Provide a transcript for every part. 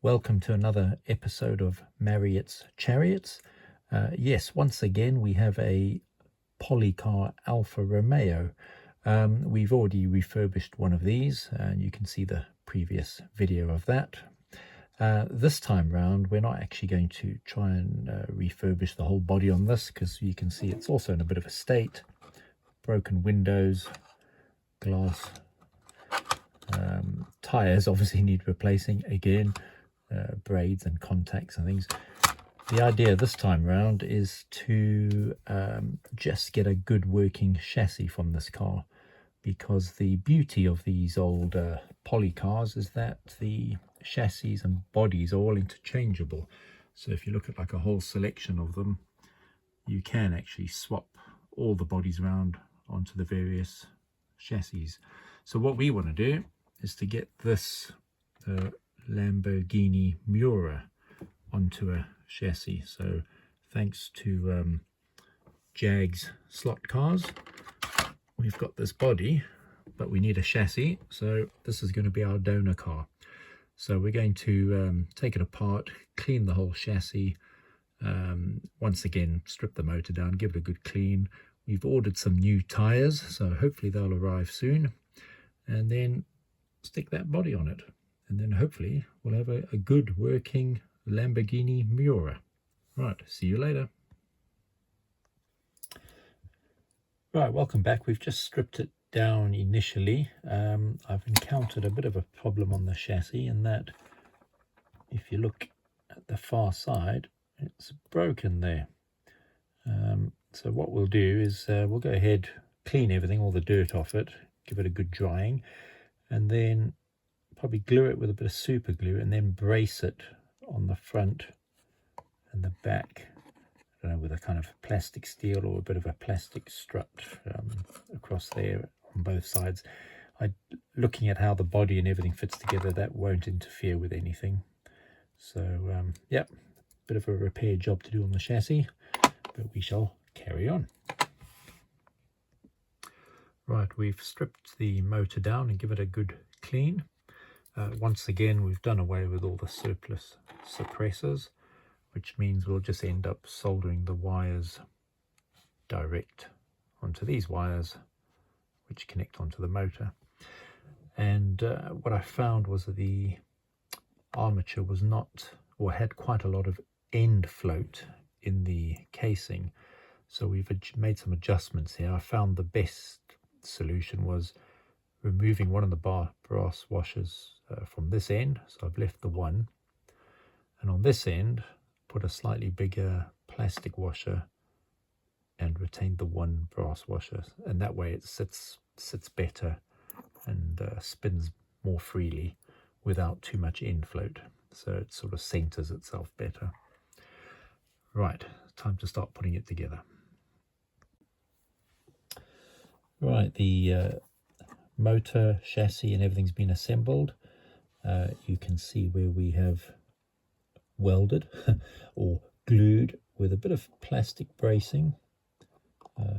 Welcome to another episode of Marriott's Chariots. Yes, once again we have a Policar Alfa Romeo. We've already refurbished one of these, and you can see the previous video of that. This time round we're not actually going to try and refurbish the whole body on this, because you can see it's also in a bit of a state. Broken windows, glass, tyres obviously need replacing again. Braids and contacts and things. The idea this time round is to just get a good working chassis from this car, because the beauty of these old Policars is that the chassis and bodies are all interchangeable. So if you look at like a whole selection of them, you can actually swap all the bodies around onto the various chassis. So what we want to do is to get this Lamborghini Miura onto a chassis. So thanks to Jag's slot cars, we've got this body, but we need a chassis. So this is going to be our donor car. So we're going to take it apart, clean the whole chassis, once again strip the motor down, give it a good clean. We've ordered some new tires, so hopefully they'll arrive soon, and then stick that body on it. And then hopefully we'll have a good working Lamborghini Miura. Right, see you later. Right, welcome back. We've just stripped it down initially. I've encountered a bit of a problem on the chassis, in that if you look at the far side, it's broken there. So what we'll do is we'll go ahead, clean everything, all the dirt off it, give it a good drying, and then probably glue it with a bit of super glue, and then brace it on the front and the back, I don't know, with a kind of plastic steel or a bit of a plastic strut across there on both sides. Looking at how the body and everything fits together, that won't interfere with anything. So yeah, bit of a repair job to do on the chassis, but we shall carry on. Right, we've stripped the motor down and give it a good clean. Once again, we've done away with all the surplus suppressors, which means we'll just end up soldering the wires direct onto these wires, which connect onto the motor. And what I found was that the armature was not, or had quite a lot of end float in the casing. So we've made some adjustments here. I found the best solution was removing one of the brass washers from this end. So I've left the one, and on this end put a slightly bigger plastic washer and retained the one brass washer, and that way it sits better and spins more freely without too much end float, so it sort of centers itself better. Right, time to start putting it together. Right, the motor, chassis and everything's been assembled. You can see where we have welded or glued with a bit of plastic bracing.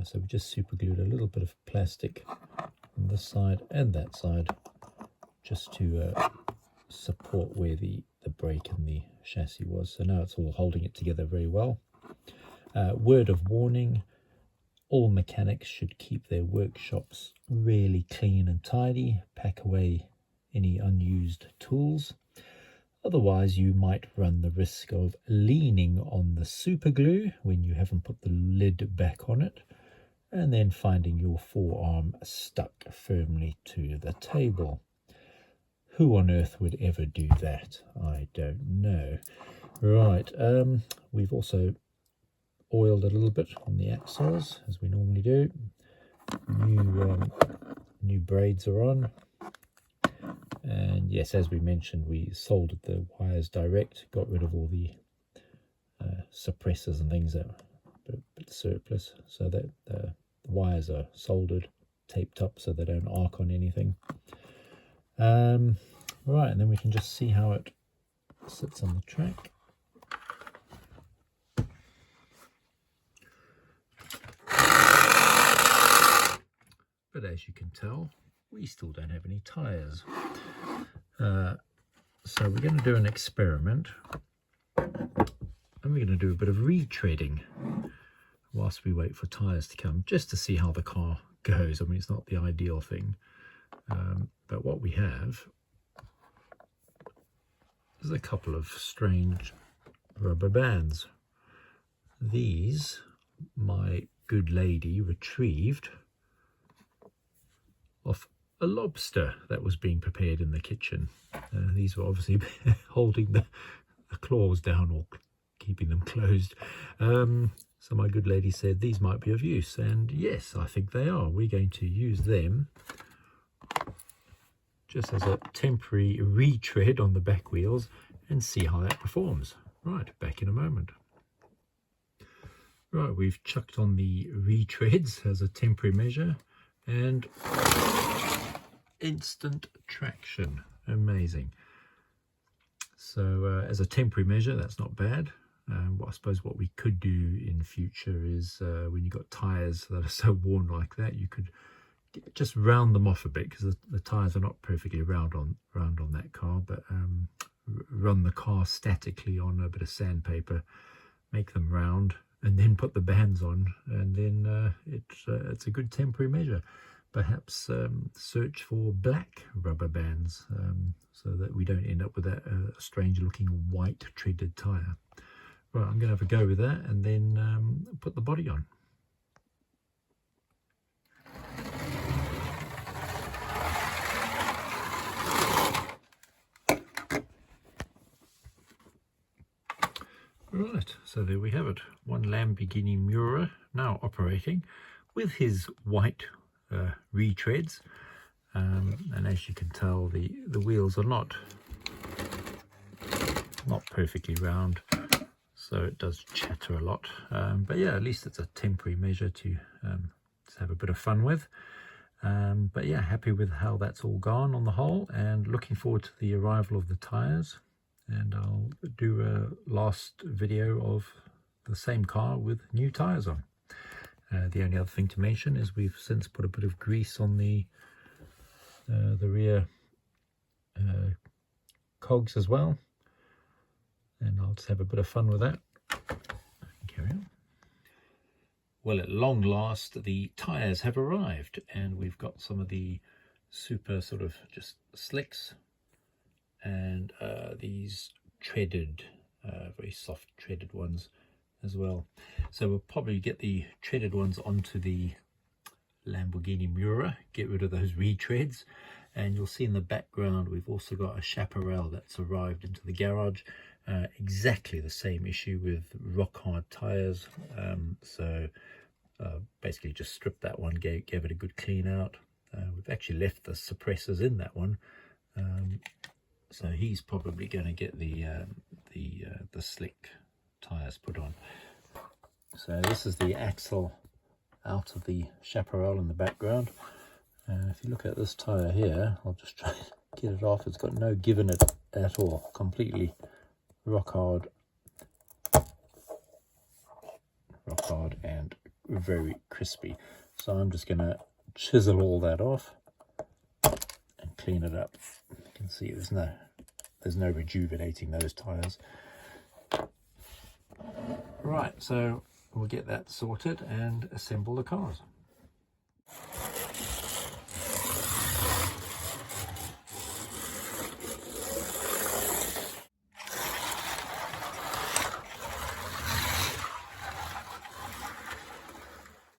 So we just super glued a little bit of plastic on this side and that side, just to support where the brake and the chassis was. So now it's all holding it together very well. Word of warning: all mechanics should keep their workshops really clean and tidy, pack away any unused tools. Otherwise you might run the risk of leaning on the super glue when you haven't put the lid back on it, and then finding your forearm stuck firmly to the table. Who on earth would ever do that? I don't know. Right, we've also oiled a little bit on the axles, as we normally do. New braids are on, and yes, as we mentioned, we soldered the wires direct, got rid of all the suppressors and things that were a bit surplus, so that the wires are soldered, taped up so they don't arc on anything. Right, and then we can just see how it sits on the track. But as you can tell, we still don't have any tyres. So we're going to do an experiment, and we're going to do a bit of retreading whilst we wait for tyres to come, just to see how the car goes. I mean, it's not the ideal thing, but what we have is a couple of strange rubber bands. These my good lady retrieved off a lobster that was being prepared in the kitchen. These were obviously holding the claws down or keeping them closed. So my good lady said these might be of use, and yes, I think they are. We're going to use them just as a temporary retread on the back wheels and see how that performs. Right, back in a moment. Right, we've chucked on the retreads as a temporary measure, and instant traction. Amazing. So as a temporary measure, that's not bad. I suppose what we could do in future is when you've got tyres that are so worn like that, you could just round them off a bit, because the tyres are not perfectly round on that car, but run the car statically on a bit of sandpaper, make them round, and then put the bands on, and then it's a good temporary measure. Perhaps search for black rubber bands so that we don't end up with that strange looking white treaded tyre. Right, I'm going to have a go with that and then put the body on. Right, so there we have it. One Lamborghini Miura now operating with his white retreads, and as you can tell, the wheels are not perfectly round, so it does chatter a lot, but yeah, at least it's a temporary measure to have a bit of fun with. But yeah, happy with how that's all gone on the whole, and looking forward to the arrival of the tyres. And I'll do a last video of the same car with new tyres on. The only other thing to mention is we've since put a bit of grease on the rear cogs as well, and I'll just have a bit of fun with that. Carry on. Well, at long last, the tyres have arrived, and we've got some of the super sort of just slicks and these treaded, very soft treaded ones as well. So we'll probably get the treaded ones onto the Lamborghini Miura, get rid of those retreads, and you'll see in the background we've also got a Chaparrel that's arrived into the garage. Exactly the same issue with rock hard tires, so basically just stripped that one, gave it a good clean out. We've actually left the suppressors in that one, so he's probably going to get the slick tires put on. So this is the axle out of the Chaparrel in the background. If you look at this tire here, I'll just try to get it off. It's got no give in it at all, completely rock hard and very crispy. So I'm just going to chisel all that off and clean it up. You can see there's no rejuvenating those tires. Right, so we'll get that sorted and assemble the cars.